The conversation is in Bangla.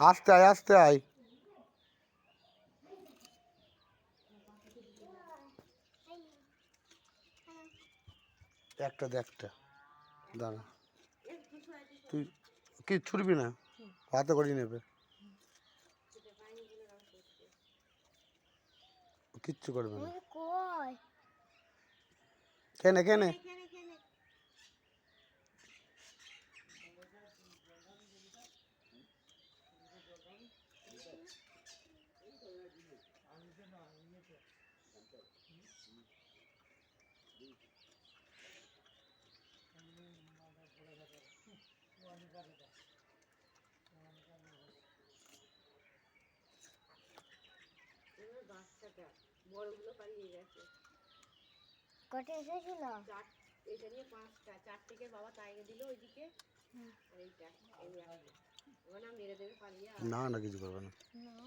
আস্তে আয় আস্তে আয়। একটা দে একটা দাঁড়া, তুই কি ছুটবি না, হাতে করিয়ে নেবে, কিচ্ছু করবে না। কেনে কেনে বড়গুলো পালিয়ে গেছে। কটা এসেছিল? এটা নিয়ে 5টা, 4টেকে বাবা তাইকে দিল ওইদিকে, আর এইটা এই একটা ওরা মেরে দেবে পালিয়ে। না না কিছু করবে না। না